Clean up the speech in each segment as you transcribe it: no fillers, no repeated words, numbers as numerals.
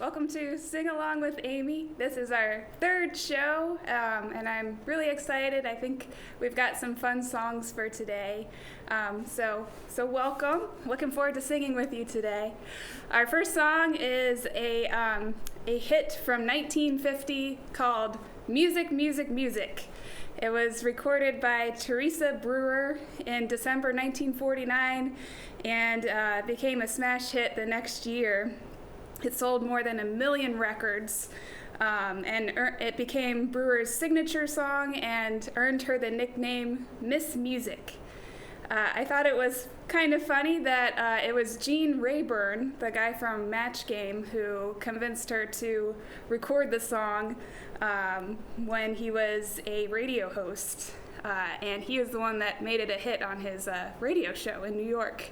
Welcome to Sing Along with Amy. This is our third show, and I'm really excited. I think we've got some fun songs for today. So welcome. Looking forward to singing with you today. Our first song is a hit from 1950 called Music, Music, Music. It was recorded by Teresa Brewer in December 1949 and became a smash hit the next year. It sold more than 1 million records, and it became Brewer's signature song and earned her the nickname Miss Music. I thought it was kind of funny that it was Gene Rayburn, the guy from Match Game, who convinced her to record the song when he was a radio host. And he was the one that made it a hit on his radio show in New York.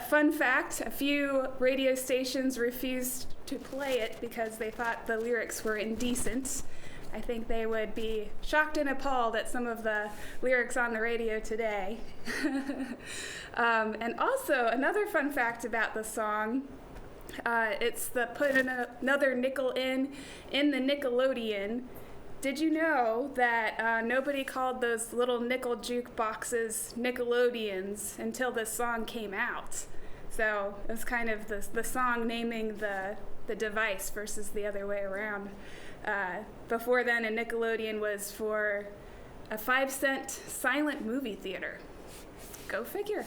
Fun fact, a few radio stations refused to play it because they thought the lyrics were indecent. I think they would be shocked and appalled at some of the lyrics on the radio today. And also, another fun fact about the song, it's the put another nickel in the Nickelodeon. Did you know that nobody called those little nickel jukeboxes Nickelodeons until this song came out? So it was kind of the song naming the device versus the other way around. Before then, a Nickelodeon was for a 5-cent silent movie theater. Go figure.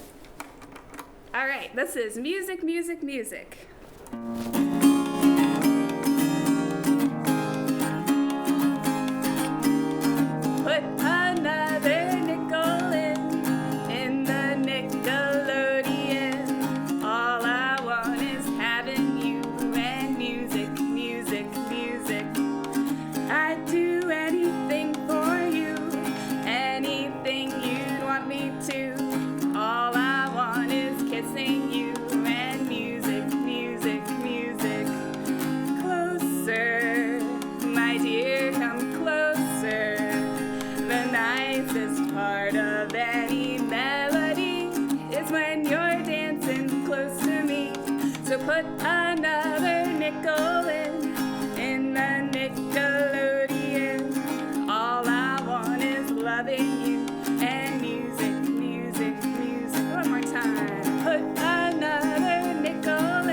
All right, this is Music, Music, Music. Put another nickel in the Nickelodeon. All I want is having you and music, music, music. I'd do anything for you, anything you'd want me to. All I want is kissing you and music, music, music. Closer, my dear, come closer. The nicest part of any melody is when you're dancing close to me. So put another nickel in the Nickelodeon. All I want is loving you and music, music, music. One more time. Put another nickel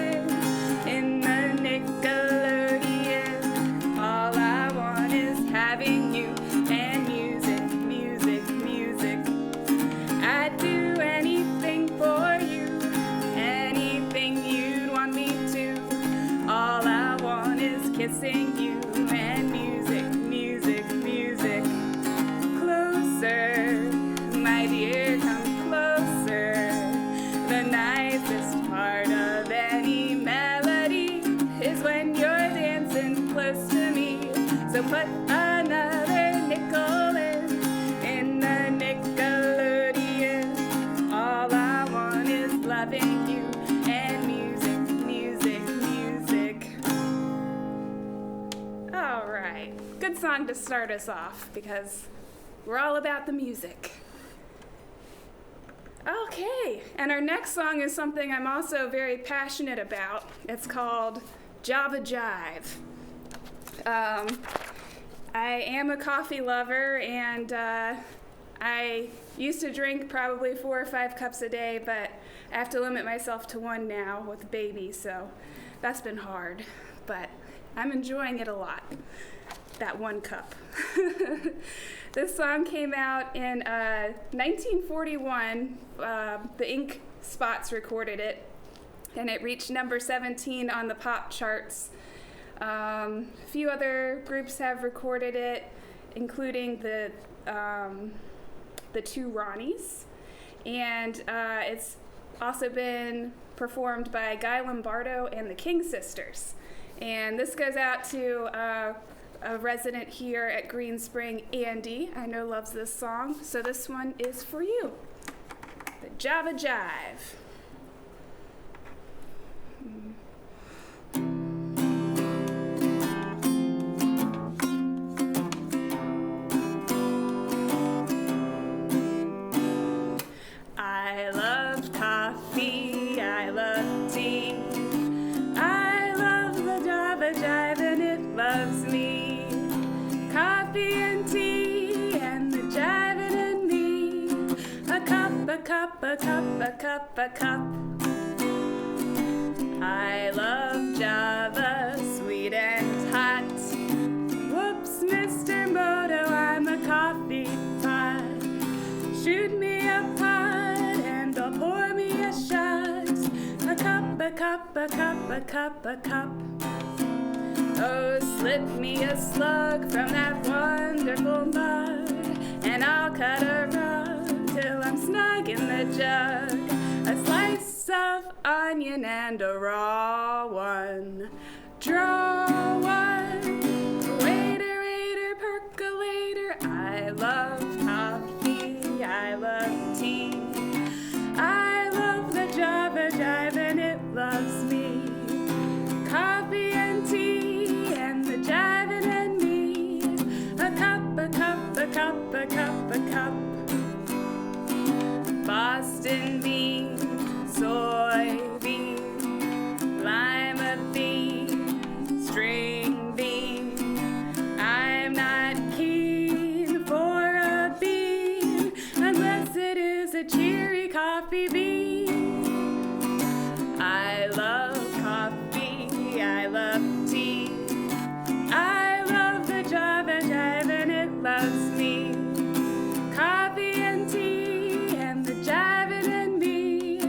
in the Nickelodeon. All I want is having you and music, music, music. I'd do anything for you, anything you'd want me to. All I want is kissing you and music, music, music. Closer, my dear, come closer. The nicest part of any melody is when you're dancing close to me. So put another nickel in the Nickelodeon. All I want is loving you and music, music, music. All right, good song to start us off because we're all about the music. Okay, and our next song is something I'm also very passionate about. It's called Java Jive. I am a coffee lover, and I used to drink probably 4 or 5 cups a day, but I have to limit myself to 1 now with baby, so that's been hard. But I'm enjoying it a lot, that 1 cup. This song came out in 1941. The Ink Spots recorded it, and it reached number 17 on the pop charts. A few other groups have recorded it, including the 2 Ronnies, and it's also been performed by Guy Lombardo and the King Sisters. And this goes out to a resident here at Green Spring, Andy. I know loves this song, so this one is for you. The Java Jive. I love coffee, I love tea, I a cup, a cup, a cup. I love Java, sweet and hot. Whoops, Mr. Moto, I'm a coffee pot. Shoot me a pot and I'll pour me a shot. A cup, a cup, a cup, a cup, a cup. Oh, slip me a slug from that wonderful mug, and I'll cut a rug till I'm snug in the jug. A slice of onion and a raw one. Draw one. Waiter, waiter, percolator. I love coffee, I love tea. I love the Java Jive and it loves me. Coffee and tea and the jiving and me. A cup, a cup, a cup, a cup, a cup. Boston bean, soybean, lima bean, string bean. I'm not keen for a bean unless it is a cheery coffee bean. I love coffee, I love tea. I love the Java Jive and it loves me. Coffee and tea and the jiving and me.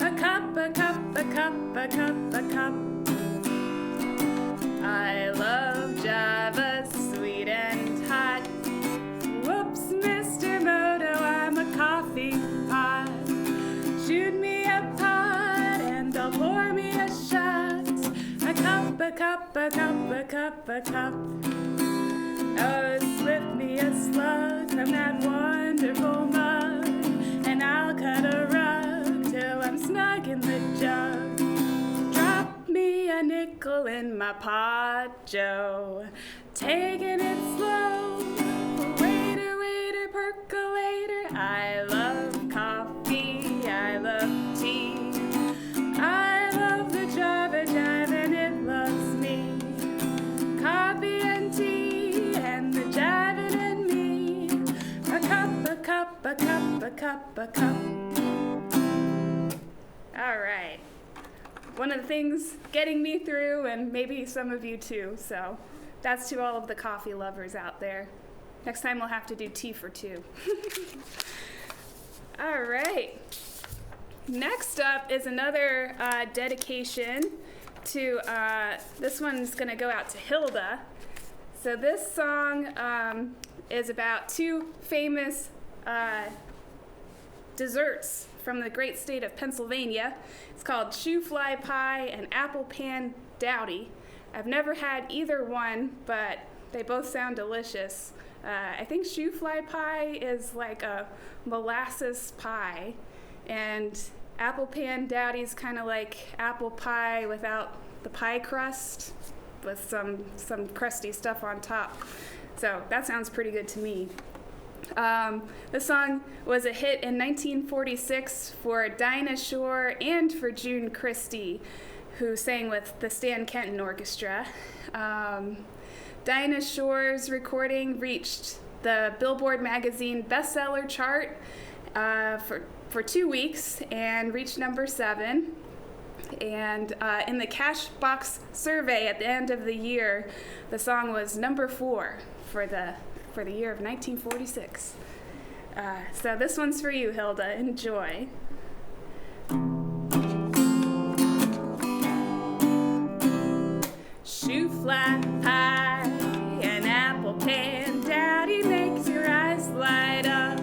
A cup, a cup, a cup, a cup, a cup. I love Java, sweet and hot. Whoops, Mr. Moto, I'm a coffee pot. Shoot me a pot and I'll pour me a shot. A cup, a cup, a cup, a cup, a cup. Oh, slip me a slug from that wonderful mug, and I'll cut a rug till I'm snug in the jug. Drop me a nickel in my pot, Joe, taking it slow. Waiter, waiter, percolator. I love coffee, I love tea. I love the Java Jive and it loves me. Coffee and tea and the jiving and me. A cup, a cup, a cup, a cup, a cup. All right. One of the things getting me through, and maybe some of you too, so that's to all of the coffee lovers out there. Next time we'll have to do tea for two. All right. Next up is another dedication to, this one's going to go out to Hilda. So this song is about two famous desserts from the great state of Pennsylvania. It's called shoe fly pie and apple pan dowdy. I've never had either one, but they both sound delicious. I think shoe fly pie is like a molasses pie, and apple pan dowdy is kind of like apple pie without the pie crust, with some crusty stuff on top. So that sounds pretty good to me. This song was a hit in 1946 for Dinah Shore and for June Christie, who sang with the Stan Kenton Orchestra. Dinah Shore's recording reached the Billboard magazine bestseller chart for 2 weeks and reached number 7. And in the Cashbox survey at the end of the year, the song was number 4 for the year of 1946. So this one's for you, Hilda. Enjoy. Shoe fly pie and apple pan dowdy makes your eyes light up.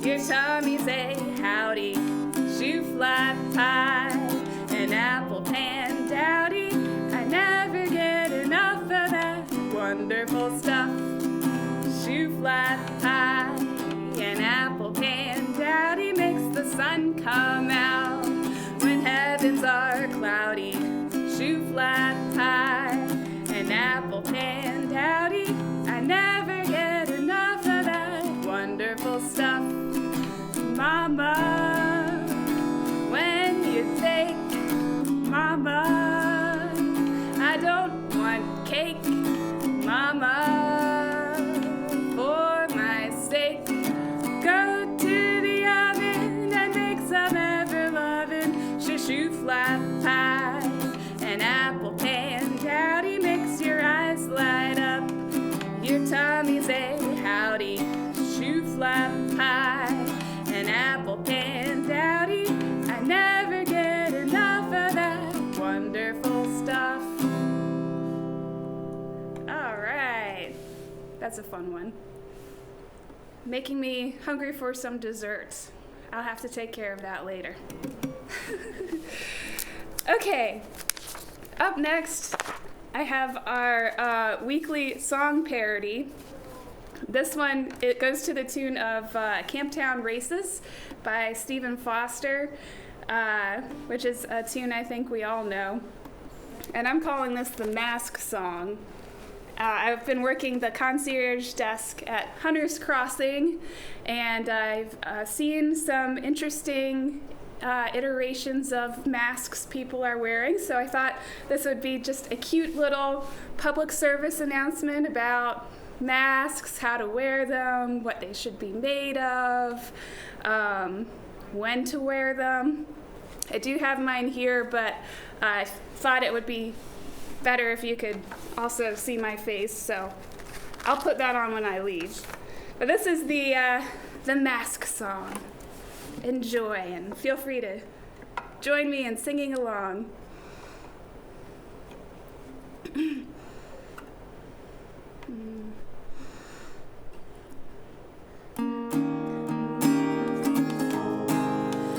Your tummy say howdy. Shoe fly pie and apple pan dowdy. I never get enough of that wonderful stuff. Shoe fly pie and apple pan dowdy makes the sun come out when heavens are cloudy. Shoe fly pie and apple pan dowdy. I never get enough of that wonderful stuff. Mama, when you bake, Mama, I don't want cake. Mama, for my sake, go to the oven and make apple pie, an apple pan dowdy. I never get enough of that wonderful stuff. All right, that's a fun one. Making me hungry for some desserts. I'll have to take care of that later. Okay, up next, I have our weekly song parody. This one, it goes to the tune of Camptown Races by Stephen Foster, which is a tune I think we all know. And I'm calling this the Mask Song. I've been working the concierge desk at Hunter's Crossing, and I've seen some interesting iterations of masks people are wearing, so I thought this would be just a cute little public service announcement about masks, how to wear them, what they should be made of, when to wear them. I do have mine here, but I thought it would be better if you could also see my face, so I'll put that on when I leave. But this is the Mask Song. Enjoy, and feel free to join me in singing along.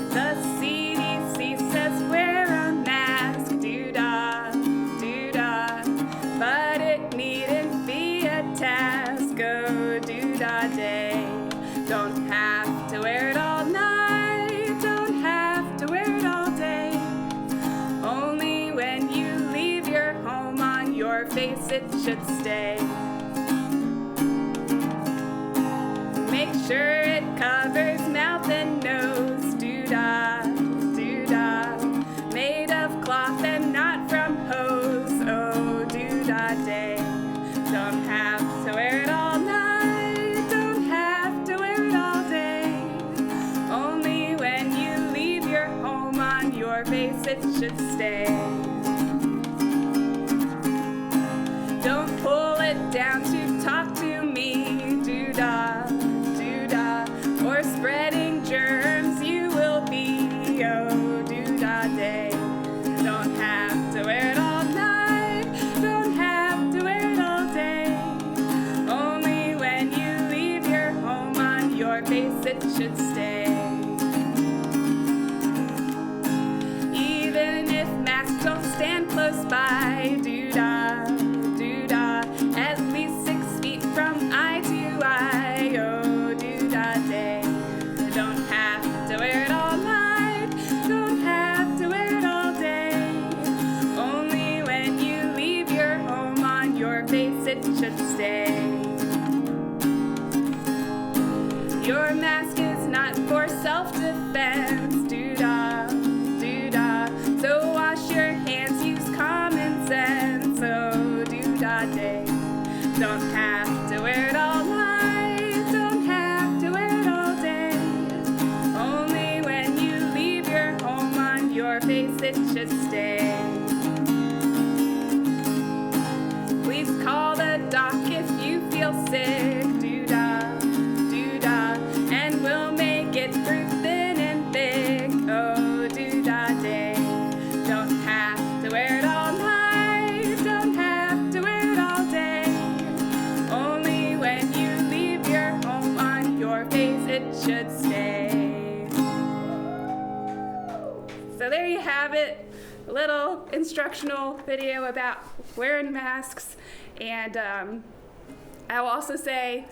The CDC says wear a mask, doo-dah, doo-dah, but it needn't be a task, oh, doo-dah day. Don't have to wear it all night, don't have to wear it all day. Only when you leave your home on your face it should stay. Make sure it covers mouth and nose, doo-dah, doo-dah, made of cloth and not from hose, oh, doo-dah day. Don't have to wear it all night, don't have to wear it all day. Only when you leave your home on your face it should stay. Don't pull it down to talk to me, doo-dah, doo-dah, or spreading germs you will be, oh, doo-dah day. Don't have to wear it all night, don't have to wear it all day. Only when you leave your home on your face it should stay. Even if masks don't stand close by, doo-dah, doo-dah, at least 6 feet from eye to eye, oh, doo-dah day. Don't have to wear it all night, don't have to wear it all day. Only when you leave your home on your face it should stay. Your mask is not for self-defense, doo-dah, doo-dah, so wash your hands, use common sense, oh, doo-dah day. Don't have to wear it all night, don't have to wear it all day. Only when you leave your home on your face it should stay. Please call the doc if you feel sick, doo-dah, doo-dah, and we'll make it through thin and thick, oh, doo-dah day. Don't have to wear it all night, don't have to wear it all day. Only when you leave your home on your face it should stay. So there you have it. A little instructional video about wearing masks, and I will also say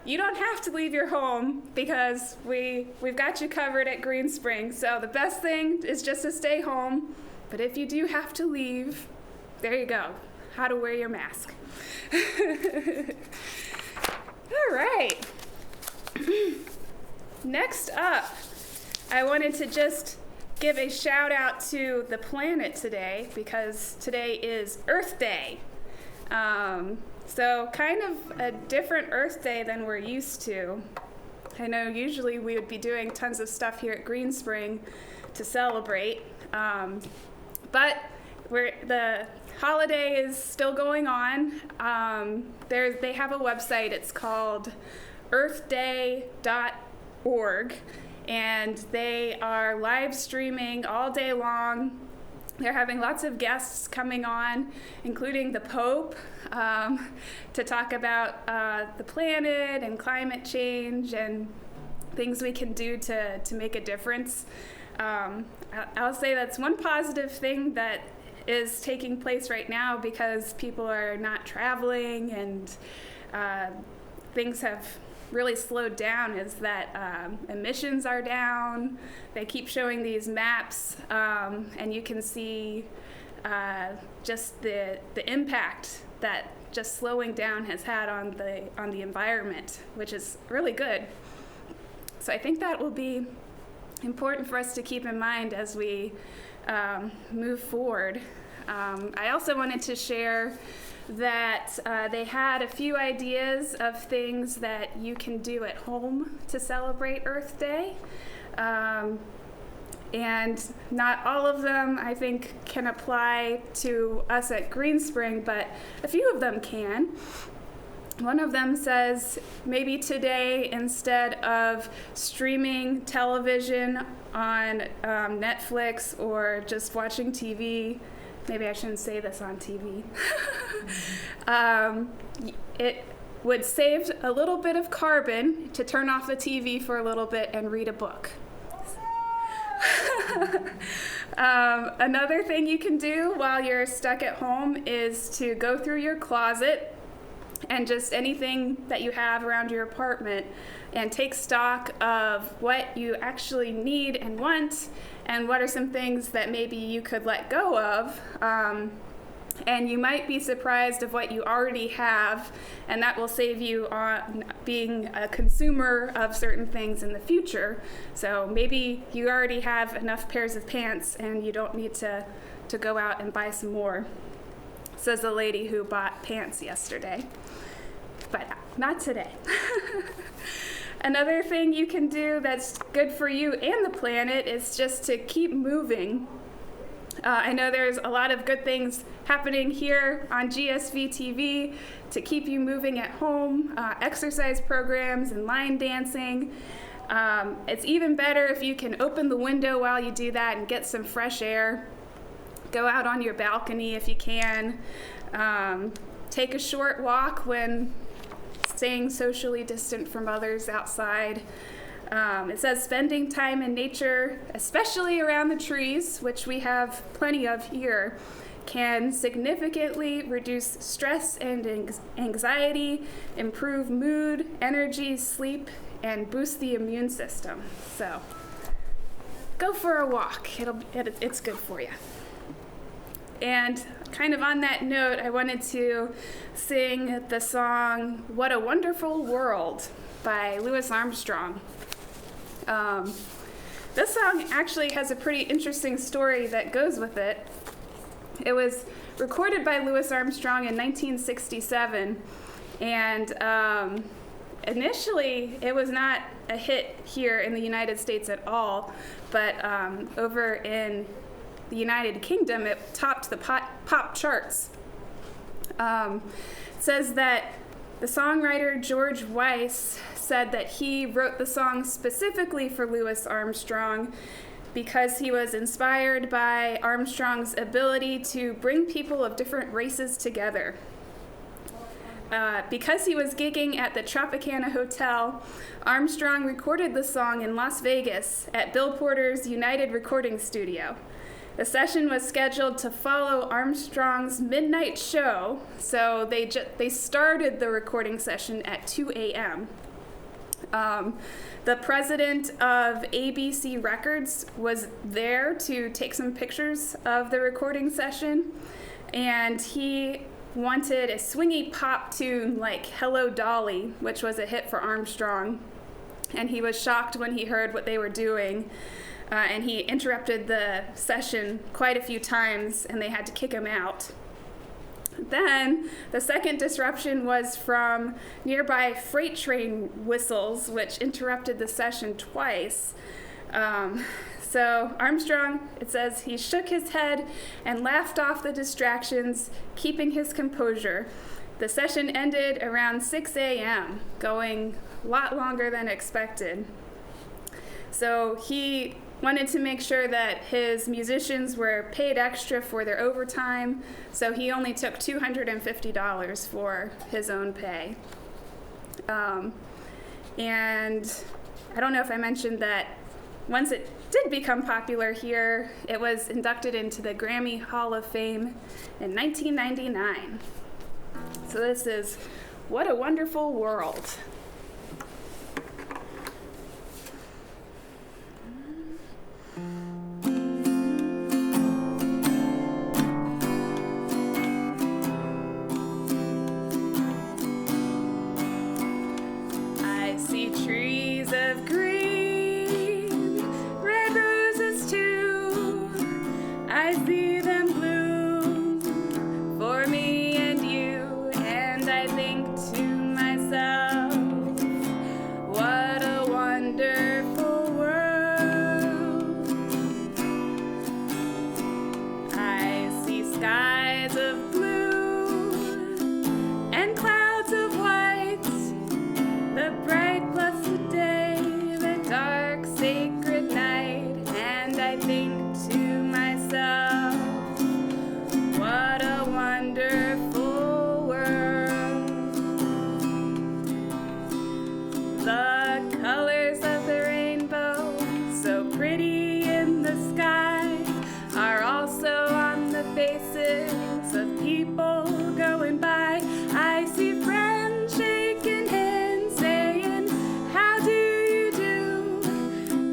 you don't have to leave your home because we've got you covered at Green Spring. So the best thing is just to stay home, but if you do have to leave, there you go, how to wear your mask. All right. Next up, I wanted to just give a shout out to the planet today because today is Earth Day. So kind of a different Earth Day than we're used to. I know usually we would be doing tons of stuff here at Green Spring to celebrate, but the holiday is still going on. They have a website, it's called earthday.org, and they are live streaming all day long. They're having lots of guests coming on, including the Pope, to talk about the planet and climate change and things we can do to make a difference. I'll say that's one positive thing that is taking place right now, because people are not traveling and things have really slowed down, is that emissions are down. They keep showing these maps, and you can see just the impact that just slowing down has had on the environment, which is really good. So I think that will be important for us to keep in mind as we move forward. I also wanted to share that they had a few ideas of things that you can do at home to celebrate Earth Day. And not all of them, I think, can apply to us at Green Spring, but a few of them can. One of them says, maybe today, instead of streaming television on Netflix or just watching TV, maybe I shouldn't say this on TV, it would save a little bit of carbon to turn off the TV for a little bit and read a book. Another thing you can do while you're stuck at home is to go through your closet and just anything that you have around your apartment and take stock of what you actually need and want, and what are some things that maybe you could let go of. And you might be surprised of what you already have, and that will save you on being a consumer of certain things in the future. So maybe you already have enough pairs of pants and you don't need to go out and buy some more, says the lady who bought pants yesterday. But not today. Another thing you can do that's good for you and the planet is just to keep moving. I know there's a lot of good things happening here on GSV-TV to keep you moving at home, exercise programs and line dancing. It's even better if you can open the window while you do that and get some fresh air. Go out on your balcony if you can. Take a short walk when staying socially distant from others outside. It says spending time in nature, especially around the trees, which we have plenty of here, can significantly reduce stress and anxiety, improve mood, energy, sleep, and boost the immune system. So go for a walk. It's good for you. And kind of on that note, I wanted to sing the song "What a Wonderful World" by Louis Armstrong. This song actually has a pretty interesting story that goes with it. It was recorded by Louis Armstrong in 1967, and initially it was not a hit here in the United States at all, but over in the United Kingdom, it topped the pop charts. It says that the songwriter George Weiss said that he wrote the song specifically for Louis Armstrong because he was inspired by Armstrong's ability to bring people of different races together. Because he was gigging at the Tropicana Hotel, Armstrong recorded the song in Las Vegas at Bill Porter's United Recording Studio. The session was scheduled to follow Armstrong's midnight show, so they started the recording session at 2 a.m. The president of ABC Records was there to take some pictures of the recording session, and he wanted a swingy pop tune like Hello Dolly, which was a hit for Armstrong, and he was shocked when he heard what they were doing. And he interrupted the session quite a few times, and they had to kick him out. Then the second disruption was from nearby freight train whistles, which interrupted the session twice. So Armstrong, it says, he shook his head and laughed off the distractions, keeping his composure. The session ended around 6 a.m., going lot longer than expected. So he wanted to make sure that his musicians were paid extra for their overtime, so he only took $250 for his own pay. And I don't know if I mentioned that once it did become popular here, it was inducted into the Grammy Hall of Fame in 1999. So this is What a Wonderful World. I see trees of green, red roses too. I see them bloom for me and you, and I think to myself, what a wonderful world. I see skies of blue and clouds of white, the bright blessed day, the dark sacred night, and I think to myself, what a wonderful world. The colors of the rainbow, so pretty in the sky, are also on the faces of people going by. I see friends shaking hands, saying, how do you do?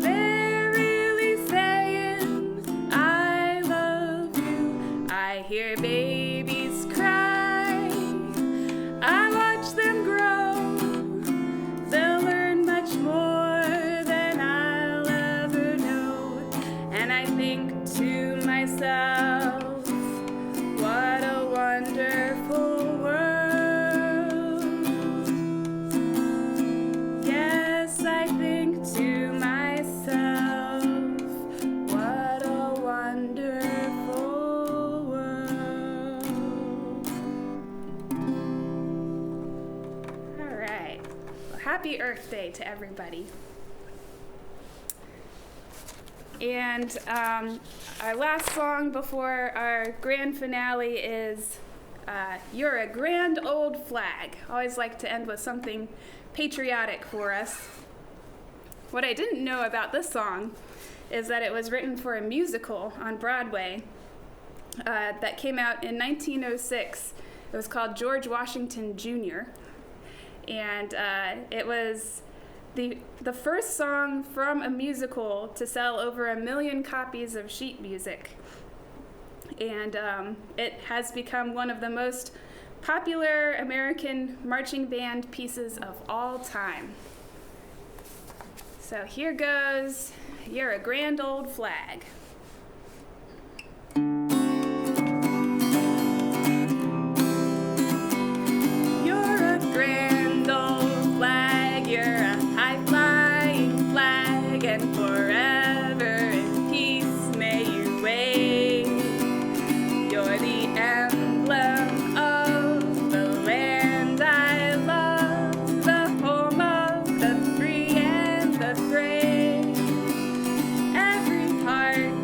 They're really saying, I love you. I hear babies cry, I watch them grow. They'll learn much more than I'll ever know. And I think to myself, what a wonderful world. Yes, I think to myself, what a wonderful world. All right. Well, happy Earth Day to everybody. And our last song before our grand finale is You're a Grand Old Flag. I always like to end with something patriotic for us. What I didn't know about this song is that it was written for a musical on Broadway that came out in 1906. It was called George Washington Jr. And it was the first song from a musical to sell over 1 million copies of sheet music. And it has become one of the most popular American marching band pieces of all time. So here goes, You're a Grand Old Flag. You're a grand old flag, you're a high-flying flag, and forever in peace may you wave. You're the emblem of the land I love, the home of the free and the brave. Every heart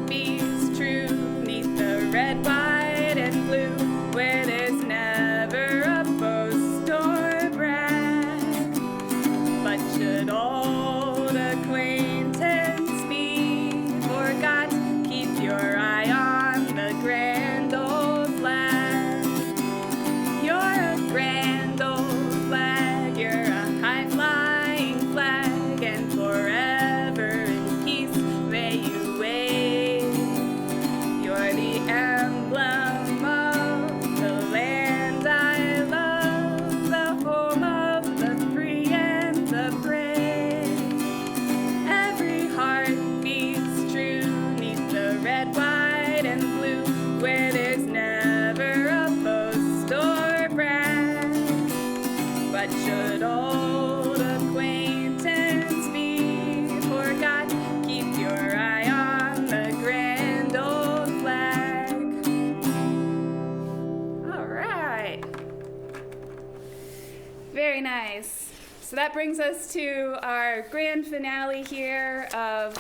so that brings us to our grand finale here of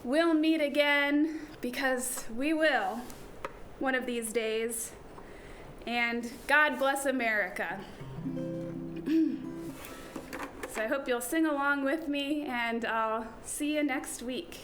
We'll Meet Again, because we will one of these days. And God bless America. So I hope you'll sing along with me, and I'll see you next week.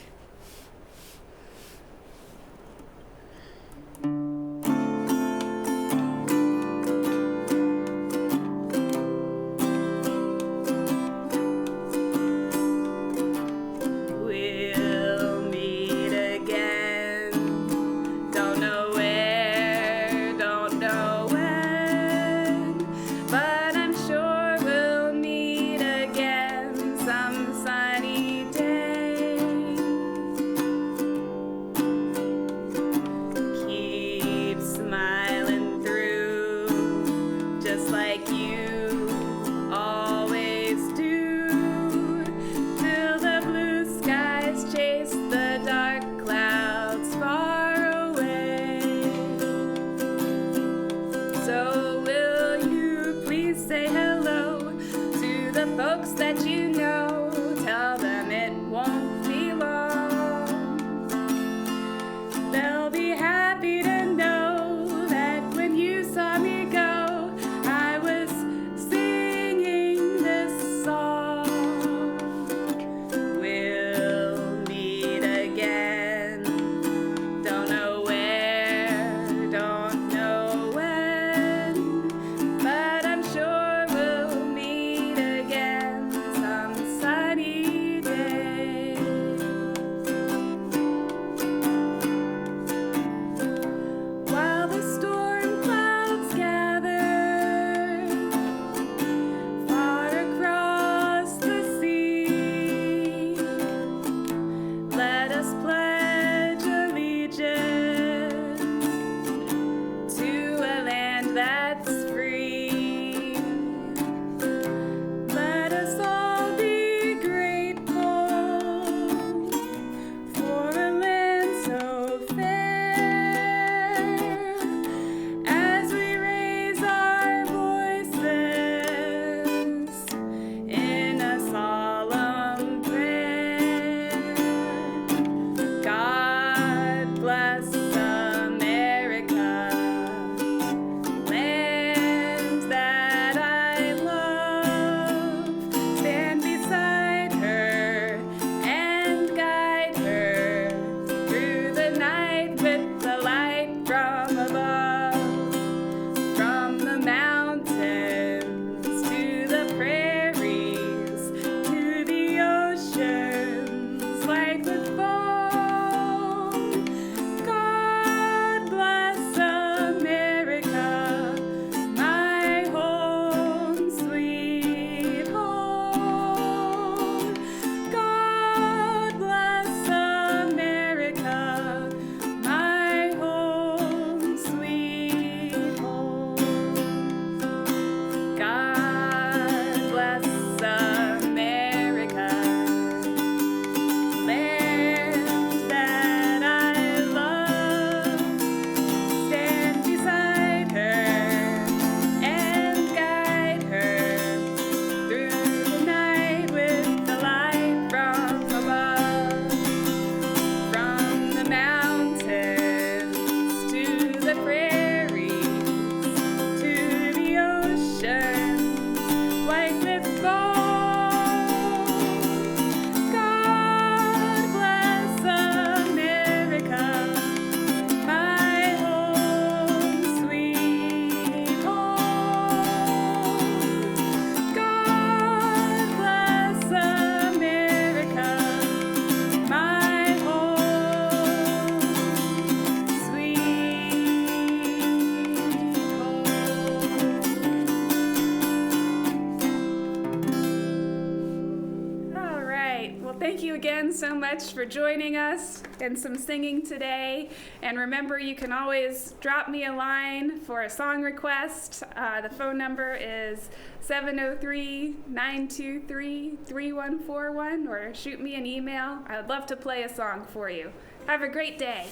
Thank you again so much for joining us and some singing today. And remember, you can always drop me a line for a song request. The phone number is 703-923-3141, or shoot me an email. I would love to play a song for you. Have a great day.